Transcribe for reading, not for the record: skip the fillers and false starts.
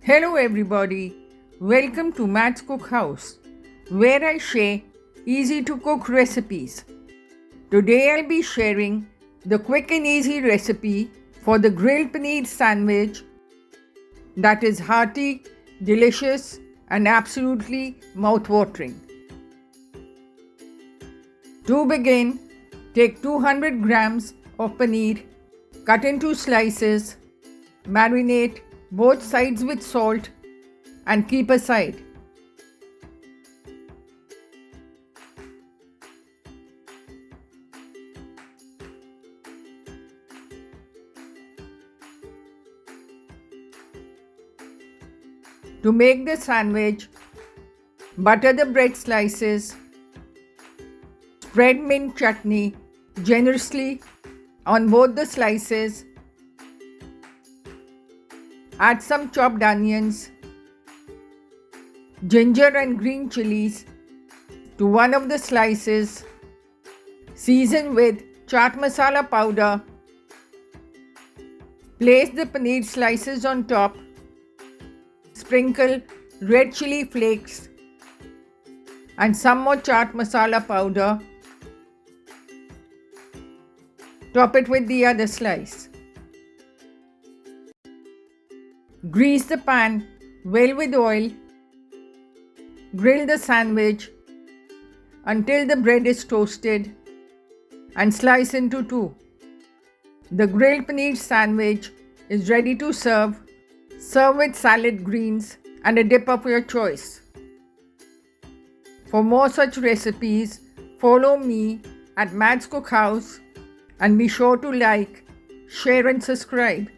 Hello everybody, welcome to Matt's Cookhouse, where I share easy to cook recipes. Today I'll be sharing the quick and easy recipe for the grilled paneer sandwich that is hearty, delicious and absolutely mouth-watering. To begin, take 200 grams of paneer, cut into slices, marinate both sides with salt and keep aside. To make the sandwich, butter the bread slices, spread mint chutney generously on both the slices. Add some chopped onions, ginger and green chilies to one of the slices. Season with chaat masala powder. Place the paneer slices on top. Sprinkle red chili flakes and some more chaat masala powder. Top it with the other slice. Grease the pan well with oil. Grill the sandwich until the bread is toasted and slice into two. The grilled paneer sandwich is ready to serve. Serve with salad greens and a dip of your choice. For more such recipes, follow me at Matt's Cookhouse and be sure to like, share and subscribe.